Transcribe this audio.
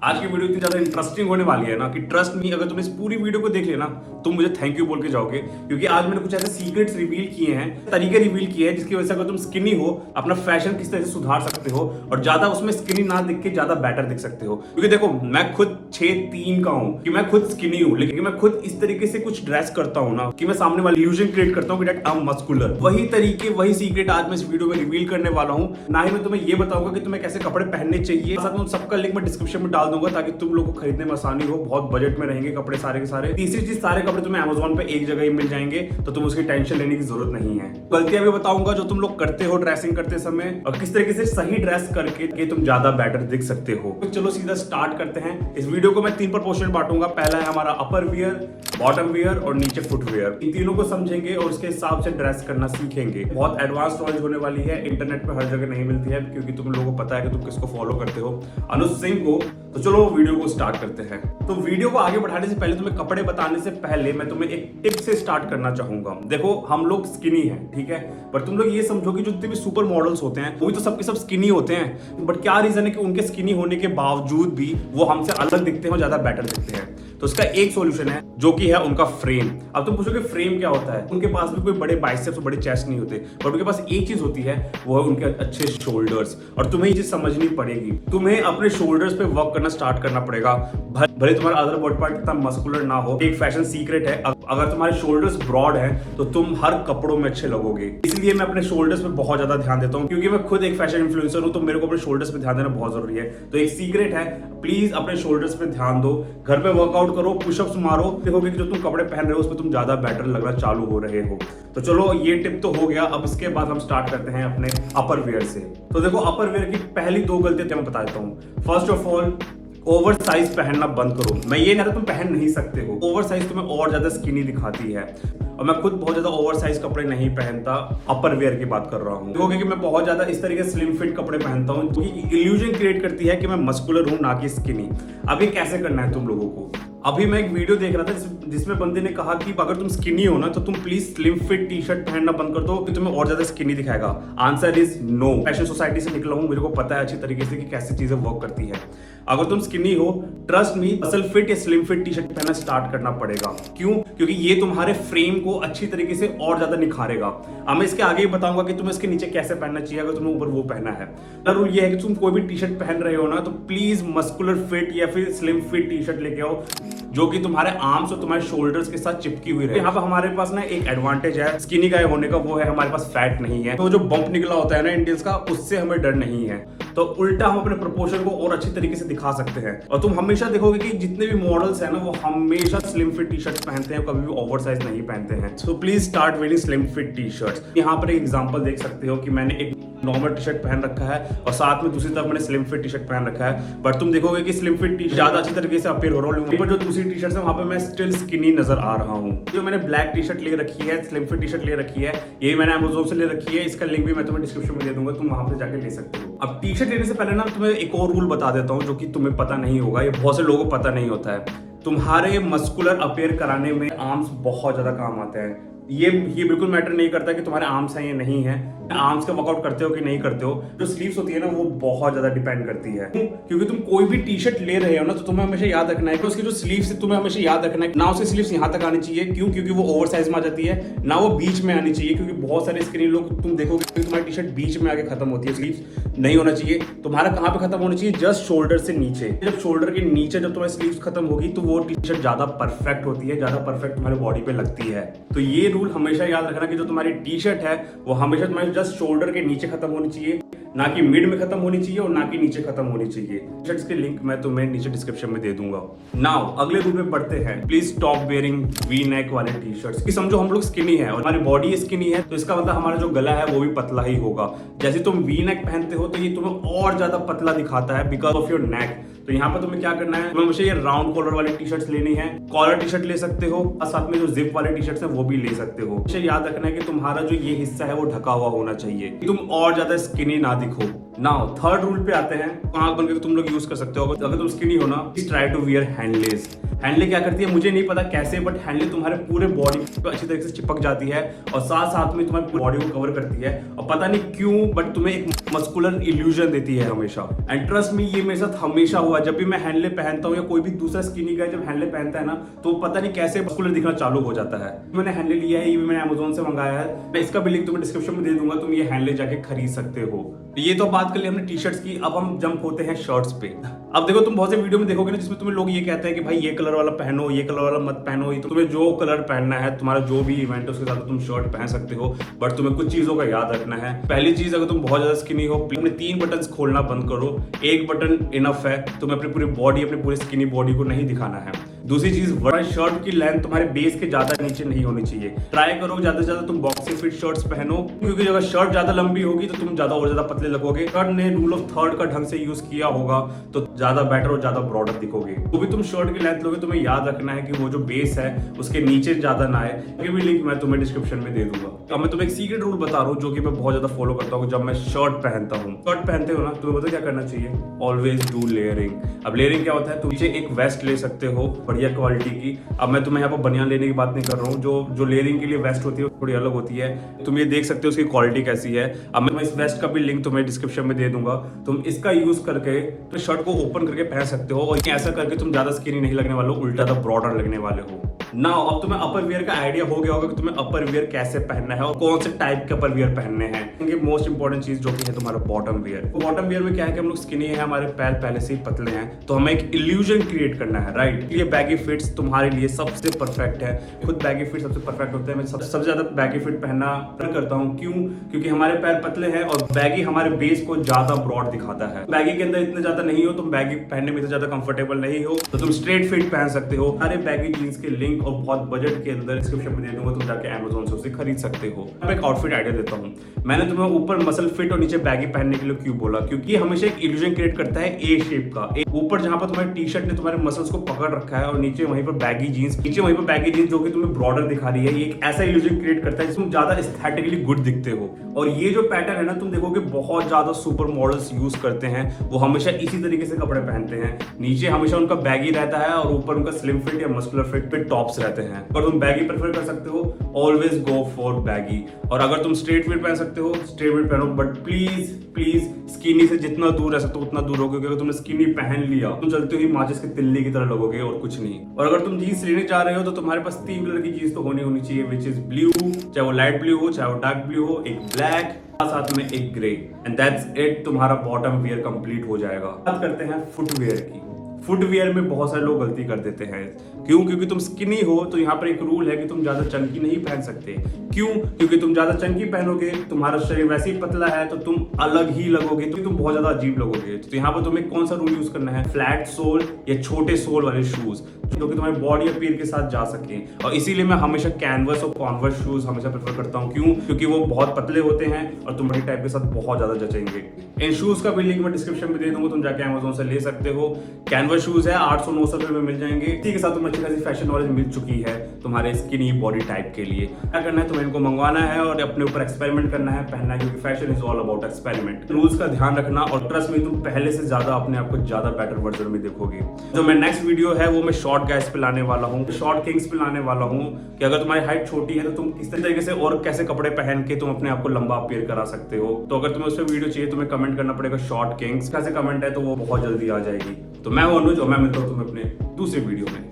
आज की वीडियो इतनी ज्यादा इंटरेस्टिंग होने वाली है ना कि ट्रस्ट मी, अगर तुम इस पूरी वीडियो को देख लेना तुम मुझे थैंक यू बोल के जाओगे, क्योंकि आज मैंने कुछ ऐसे सीक्रेट्स रिवील किए हैं, तरीके रिवील किए हैं जिसकी वजह से अगर तुम स्किनी हो अपना फैशन किस तरह से सुधार सकते हो और ज्यादा उसमें स्किनी ना दिख के ज्यादा बेटर दिख सकते हो। क्योंकि देखो मैं खुद 6'3" का हूँ कि मैं खुद स्किनी हूँ, लेकिन मैं खुद इस तरीके से कुछ ड्रेस करता हूँ ना कि मैं सामने वाली इल्यूजन क्रिएट करता हूँ कि आई एम मस्कुलर। वही तरीके वही सीक्रेट आज मैं इस वीडियो में रिवील करने वाला हूँ। ना ही मैं तुम्हें ये बताऊंगा कि तुम्हें कैसे कपड़े पहनने चाहिए, साथ में सबका लिंक मैं डिस्क्रिप्शन में डाल दूंगा ताकि तुम लोग को खरीदने में आसानी हो। बहुत बजट में रहेंगे कपड़े सारे के सारे। तीसरी चीज, सारे कपड़े तुम्हें Amazon पे एक जगह ही मिल जाएंगे, तो तुम उसकी टेंशन लेने की जरूरत नहीं है। गलतियां भी बताऊंगा जो तुम लोग करते हो ड्रेसिंग करते समय और किस तरीके से सही ड्रेस करके कि तुम ज्यादा बेटर दिख सकते हो। तो चलो सीधा स्टार्ट करते हैं। इस वीडियो को मैं 3 पर पोर्शन बांटूंगा। पहला है हमारा अपर वियर, बॉटम वियर और नीचे फुटवियर। इन तीनों को समझेंगे और उसके हिसाब से ड्रेस करना सीखेंगे। बहुत एडवांस नॉलेज होने वाली है, इंटरनेट पे हर जगह नहीं मिलती है, क्योंकि तुम लोगों को पता है कि तुम किसको फॉलो करते हो, अनुज सिंह को। तो चलो वीडियो को स्टार्ट करते हैं। तो वीडियो को आगे बढ़ाने से पहले, तुम्हें कपड़े बताने से पहले मैं तुम्हें एक टिप से स्टार्ट करना चाहूंगा। देखो हम लोग स्किनी हैं, ठीक है, पर तुम लोग ये समझो कि जो जितने भी सुपर मॉडल्स होते हैं वो भी तो सबके सब स्किनी होते हैं, बट क्या रीजन है कि उनके स्किनी होने के बावजूद भी वो हमसे अलग दिखते हैं और ज्यादा बेटर दिखते हैं। तो इसका एक सॉल्यूशन है जो कि है उनका फ्रेम। अब तुम पूछोगे फ्रेम क्या होता है। उनके पास भी कोई बड़े बाइसेप्स और बड़े चेस्ट नहीं होते, बट उनके पास एक चीज होती है, वो है उनके अच्छे शोल्डर्स। और तुम्हें ये चीज समझनी पड़ेगी, तुम्हें अपने शोल्डर्स पे वर्क करना स्टार्ट करना पड़ेगा। भले तुम्हारा अदर बॉडी पार्ट इतना मस्कुलर ना हो। एक फैशन सीक्रेट है, अगर तुम्हारे शोल्डर्स ब्रॉड हैं तो तुम हर कपड़ों में अच्छे लगोगे। इसलिए मैं अपने शोल्डर्स पे बहुत ज्यादा ध्यान देता हूँ, क्योंकि मैं खुद एक फैशन इन्फ्लुएंसर हूँ, तो मेरे को अपने शोल्डर्स पे ध्यान देना बहुत जरूरी है। तो एक सीक्रेट है, प्लीज अपने शोल्डर्स पे ध्यान दो। घर पे वर्कआउट करो, पुशअप्स मारो, देखोगे कि जो तुम कपड़े पहन रहे हो उसमें तुम ज्यादा बेटर लगना चालू हो रहे हो। तो चलो ये टिप तो हो गया। अब इसके बाद हम स्टार्ट करते हैं अपने अपर वेयर से। तो देखो अपर वेयर की पहली 2 गलतियां मैं बता देता हूँ। First of all, over size पहनना बंद करो। मैं ये नहीं कहता तुम पहन नहीं सकते हो, ओवर साइज तुम्हें और ज्यादा स्किनी दिखाती है। और मैं खुद बहुत ज्यादा ओवर साइज कपड़े नहीं पहनता, अपर वेयर की बात कर रहा हूँ। देखोगे कि मैं बहुत ज्यादा इस तरीके से स्लिम फिट कपड़े पहनता हूँ, क्योंकि इल्यूजन क्रिएट करती है कि मैं मस्कुलर हूँ ना कि स्किनी। अब ये कैसे करना है तुम लोगों को। अभी मैं एक वीडियो देख रहा था जिसमें बंदे ने कहा कि अगर तुम स्किनी हो ना तो तुम please slim fit T shirt पहनना बंद कर दो, कि तुम्हें और ज्यादा स्किनी दिखाएगा। Answer is no. Fashion society से निकला हूं, मेरे को पता है अच्छी तरीके से कि कैसे चीजें वर्क करती है। अगर तुम स्किनी हो, ट्रस्ट मी, असल फिट या स्लिम फिट टी शर्ट पहनना स्टार्ट करना पड़ेगा। क्यों? क्योंकि ये तुम्हारे फ्रेम को अच्छी तरीके से और ज्यादा निखारेगा। अब मैं इसके आगे ही बताऊंगा कि तुम्हें इसके नीचे कैसे पहनना चाहिए अगर तुम्हें ऊपर वो पहना है। रूल ये है कि तुम कोई भी टी शर्ट पहन रहे हो ना तो प्लीज मस्कुलर फिट या फिर स्लिम फिट टी शर्ट लेके आओ, जो कि तुम्हारे आर्म्स और तुम्हारे शोल्डर्स के साथ चिपकी हुई रहे। यहाँ पर हमारे पास ना एक एडवांटेज है स्किनी गाय होने का, वो है हमारे पास फैट नहीं है। तो जो बम्प निकला होता है ना इंडियंस का, उससे हमें डर नहीं है। तो उल्टा हम अपने प्रोपोर्शन को और अच्छी तरीके से दिखा सकते हैं। और तुम हमेशा देखोगे कि जितने भी मॉडल्स हैं ना वो हमेशा स्लिम फिट टी शर्ट पहनते हैं, कभी भी ओवर साइज नहीं पहनते हैं। So please start wearing slim fit T shirts. यहाँ पर एक एग्जांपल देख सकते हो कि मैंने एक नॉर्मल टी शर्ट पहन रखा है और साथ में दूसरी तरफ मैंने स्लिम फिट टी शर्ट पहन रखा है। बट तुम देखोगे कि स्लिम फिट टी शर्ट ज्यादा अच्छी तरीके से अपीयर हो रहा है, पर जो दूसरी टी शर्ट है वहां पे मैं स्टिल स्किनी नजर आ रहा हूँ। जो मैंने ब्लैक टी शर्ट ले रखी है, स्लिम फिट टी शर्ट ले रखी है, ये मैंने Amazon से ले रखी है। इसका लिंक भी मैं तुम्हें डिस्क्रिप्शन में दे दूंगा, तुम वहां पे जाके ले सकते हो। अब टी शर्ट लेने से पहले ना तुम्हें एक और रूल बता देता हूँ जो कि तुम्हें पता नहीं होगा, ये बहुत से लोगों को पता नहीं होता है। तुम्हारे मस्कुलर अपीयर कराने में आर्म्स बहुत ज्यादा काम आते हैं। ये बिल्कुल मैटर नहीं करता कि तुम्हारे आर्म्स हैं या नहीं है, आर्म्स का वर्कआउट करते हो कि नहीं करते हो। जो स्लीव्स होती है ना वो बहुत ज्यादा डिपेंड करती है, क्योंकि तुम कोई भी टी शर्ट ले रहे हो ना तो तुम्हें हमेशा याद रखना है कि उसकी जो स्लीव्स है तुम्हें हमेशा याद रखना है ना उसकी स्लीव्स यहाँ तक आनी चाहिए। क्यों? क्योंकि वो ओवर साइज में आ जाती है, ना वो बीच में आनी चाहिए, क्योंकि बहुत सारे स्किनी लोग तुम देखोगे कि तुम्हारी टी शर्ट बीच में आके खत्म होती है। स्लीव्स नहीं होना चाहिए। तुम्हारा कहाँ पे खत्म होना चाहिए? जस्ट शोल्डर से नीचे। जब शोल्डर के नीचे जब तुम्हारी स्लीव्स खत्म होगी तो वो टी शर्ट ज्यादा परफेक्ट होती है, ज्यादा परफेक्ट तुम्हारे बॉडी पे लगती है। तो ये रूल हमेशा याद रखना कि जो तुम्हारी टी शर्ट है वो हमेशा तुम्हारे जस्ट शोल्डर के नीचे खत्म होनी चाहिए, ना कि मिड में खत्म होनी चाहिए और ना कि नीचे खत्म होनी चाहिए। शर्ट्स के लिंक मैं तुम्हें नीचे डिस्क्रिप्शन में दे दूंगा। नाउ अगले रूल पे बढ़ते हैं। Please stop wearing V neck वाले टी शर्ट्स। कि समझो हम लोग स्किनी है और हमारी बॉडी स्किनी है, तो इसका मतलब हमारा जो गला है वो भी पतला ही होगा। जैसे तुम वी नेक पहनते हो तो ये तुम्हें और ज्यादा पतला दिखाता है बिकॉज ऑफ योर नेक। तो यहाँ पर तुम्हें क्या करना है, तुम्हें हमेशा ये राउंड कॉलर वाली टी शर्ट्स लेनी है। कॉलर टी शर्ट ले सकते हो और साथ में जो जिप वाले टी शर्ट्स है वो भी ले सकते हो। हमेशा याद रखना है कि तुम्हारा जो ये हिस्सा है वो ढका हुआ होना चाहिए, तुम और ज्यादा स्किनी ना दिखो। नाउ थर्ड रूल पे आते हैं, आंख बन के तुम लोग यूज कर सकते हो। अगर तुम स्किनी हो ना, ट्राई टू वियर हैंडलेस। हैंडले क्या करती है मुझे नहीं पता कैसे, बट हैंडले तुम्हारे पूरे बॉडी पे अच्छी तरीके से चिपक जाती है और साथ साथ में तुम्हारी पूरी बॉडी को कवर करती है और पता नहीं क्यों बट तुम्हें एक मस्कुलर इल्यूजन देती है हमेशा। एंड ट्रस्ट मी, ये मेरे साथ हमेशा हुआ। जब भी मैं हैंडले पहनता हूँ या कोई भी दूसरा स्किनी गाय जब हैंडले पहनता है ना, तो पता नहीं कैसे मस्कुलर दिखना चालू हो जाता है। मैंने हैंडले लिया है, ये भी मैंने अमेज़न से मंगाया है, मैं इसका भी लिंक तुम्हें डिस्क्रिप्शन में दे दूंगा, तुम ये हैंडले जाके खरीद सकते हो। ये तो बात कर ली हमने टी शर्ट्स की, अब हम जंप होते हैं शर्ट्स पे। अब देखो, तुम बहुत से वीडियो में देखोगे ना जिसमें तुम्हें लोग ये कहते हैं कि भाई ये कलर वाला पहनो, ये कलर वाला मत पहनो, तो तुम्हें जो कलर पहनना है, तुम्हारा जो भी इवेंट है उसके साथ तुम शर्ट पहन सकते हो, बट तुम्हें कुछ चीजों का याद रखना है। पहली चीज, अगर तुम बहुत ज्यादा स्किनी हो, अपने 3 बटन खोलना बंद करो, एक बटन इनफ है, तुम्हें अपनी पूरी बॉडी, अपनी पूरी स्किनी बॉडी को नहीं दिखाना है। दूसरी चीज, शर्ट की लेंथ तुम्हारे बेस के ज्यादा नीचे नहीं होनी चाहिए। ट्राई करो ज्यादा से ज्यादा तुम बॉक्सी फिट शर्ट्स पहनो, क्योंकि अगर शर्ट ज्यादा लंबी होगी तो तुम ज्यादा और ज्यादा पतले लगोगे। शर्ट ने रूल ऑफ थर्ड का ढंग से यूज किया होगा तो ज्यादा बेटर और ज्यादा ब्रॉडर दिखोगे। तो भी तुम शर्ट की लेंथ लोगे, तुम्हें याद रखना है कि वो जो बेस है उसके नीचे ज्यादा ना आए। ये भी लिंक मैं तुम्हें डिस्क्रिप्शन में दे दूंगा। अब मैं तुम्हें एक सीक्रेट रूल बता रहा हूँ जो कि मैं बहुत ज्यादा फॉलो करता हूँ जब मैं शर्ट पहनता हूँ। शर्ट पहनते हो ना, तुम्हें पता क्या करना चाहिए? Always do layering. अब लेयरिंग क्या होता है? तुम नीचे एक वेस्ट ले सकते हो बढ़िया क्वालिटी की। अब मैं तुम्हें यहाँ पर बनियान लेने की बात नहीं कर रहा हूँ, जो लेयरिंग के लिए वेस्ट होती है थोड़ी अलग होती है, तुम ये देख सकते हो उसकी क्वालिटी कैसी है। अब मैं इस वेस्ट का भी लिंक तुम्हें डिस्क्रिप्शन में दे दूंगा, तुम इसका यूज करके तो शर्ट को ओपन करके पहन सकते हो और ऐसा करके तुम ज्यादा स्किनी नहीं लगने वाले हो, उल्टा द ब्रॉडर लगने वाले हो। ना अब तुम्हें अपर वियर का आइडिया हो गया होगा कि तुम्हें अपर वियर कैसे पहनना है और कौन से टाइप के अपर वियर पहनने हैं। क्योंकि मोस्ट इंपॉर्टेंट चीज जो कि है तुम्हारा बॉटम वियर। तो बॉटम वियर में क्या है कि हम लोग स्किनी है, हमारे पैर पहले से ही पतले हैं, तो हमें एक इल्यूजन क्रिएट करना है, राइट? ये बैगी फिट्स तुम्हारे लिए सबसे परफेक्ट है। खुद बैगी फिट सबसे परफेक्ट होते हैं। मैं सबसे ज्यादा बैगी फिट पहनना प्रेफर करता हूँ। क्यों? क्योंकि हमारे पैर पतले हैं और बैगी हमारे बेस को ज्यादा ब्रॉड दिखाता है। बैगी के अंदर इतने ज्यादा नहीं हो, तुम बैगी पहनने में इतना ज्यादा कंफर्टेबल नहीं हो, तो तुम स्ट्रेट फिट पहन सकते हो। सारे बैगी जीन्स के लिंक और बहुत बजट के अंदर डिस्क्रिप्शन में दे दूंगा, तुम जाके अमेज़न से उसे खरीद सकते हो। मैं एक आउटफिट आइडिया देता हूँ। मैंने तुम्हें ऊपर मसल फिट और नीचे बैगी पहनने के लिए क्यों बोला? क्योंकि हमेशा एक इल्यूजन क्रिएट करता है ए शेप का। ऊपर जहां पर तुम्हारे टी शर्ट ने तुम्हारे मसल्स को पकड़ रखा है और नीचे वहीं पर बैगी जीन्स, जो कि तुम्हें ब्रॉडर दिखा रही है, ये एक ऐसा इल्यूजन क्रिएट करता है जिसमें ज्यादा एस्थेटिकली गुड दिखते हो। और ये जो पैटर्न है ना, तुम देखोगे बहुत ज्यादा सुपर मॉडल्स यूज करते हैं, वो हमेशा इसी तरीके से कपड़े पहनते हैं। नीचे हमेशा उनका बैगी रहता है और ऊपर उनका स्लिम फिट या मस्कुलर फिट पे टॉप्स रहते हैं। और तुम बैगी प्रेफर कर सकते हो, ऑलवेज गो फॉर बैगी। और अगर तुम स्ट्रेट फिट पहन सकते हो, स्ट्रेट फिट पहनो, बट प्लीज स्किनी से जितना दूर रह सकते हो उतना दूर रहोगे। अगर तुमने स्किनी पहन लिया, तुम चलते ही माचिस के तिल्ली की तरह लगोगे और कुछ नहीं। और अगर तुम जीन्स लेने जा रहे हो तो तुम्हारे पास 3 कलर की जीन्स तो होनी चाहिए, विच इज ब्लू, चाहे वो लाइट ब्लू हो, चाहे वो डार्क ब्लू हो, एक ब्लैक, साथ में एक ग्रे, एंड दैट्स इट। तुम्हारा बॉटम वियर कंप्लीट हो जाएगा। बात करते हैं फुटवियर की। फुटवियर में बहुत सारे लोग गलती कर देते हैं। क्यों? क्योंकि तुम स्किनी हो तो यहाँ पर एक रूल है कि तुम ज्यादा चंकी नहीं पहन सकते। क्यों? क्योंकि तुम ज्यादा चंकी पहनोगे, तुम्हारा शरीर वैसे ही पतला है तो तुम अलग ही लगोगे, तो तुम बहुत ज्यादा अजीब लगोगे। तो यहाँ पर तुम्हें कौन सा रूल यूज करना है? फ्लैट सोल या छोटे सोल वाले शूज, जो कि तुम्हारी बॉडी और पैर के साथ जा सके। और इसीलिए मैं हमेशा कैनवस और कॉन्वर्स शूज हमेशा प्रेफर करता हूँ। क्यों? क्योंकि वो बहुत पतले होते हैं और तुम्हारी टाइप के साथ बहुत ज्यादा जचेंगे। इन शूज का भी लिंक मैं डिस्क्रिप्शन में दे दूंगा, तुम जाके अमेज़न से ले सकते हो। कैनवस शूज है, 800-900 रुपए में मिल जाएंगे। इसी के साथ तुम्हें अच्छी खासी फैशन नॉलेज मिल चुकी है तुम्हारे स्किनी बॉडी टाइप के लिए। क्या करना है? तुम्हें इनको मंगवाना है और अपने ऊपर एक्सपेरिमेंट करना है, पहनना है, क्योंकि fashion is all about experiment. Rules का ध्यान रखना और ट्रस्ट में तुम पहले से ज्यादा अपने आप को ज्यादा बेटर वर्जन में देखोगे। जो मैं नेक्स्ट वीडियो है वो मैं शॉर्ट गाइस पे लाने वाला हूँ, शॉर्ट किंग्स पे लाने वाला हूँ कि अगर तुम्हारी हाइट छोटी है तो तुम किस तरीके से और कैसे कपड़े पहन के तुम अपने आप को लंबा अपीयर करा सकते हो। तो अगर तुम्हें उस पर वीडियो चाहिए, तुम्हें कमेंट करना पड़ेगा शॉर्ट किंग्स। कैसे कमेंट है तो वो बहुत जल्दी आ जाएगी। तो मैं हूं अनुज और मैं मिलता हूं तुम्हें अपने दूसरे वीडियो में।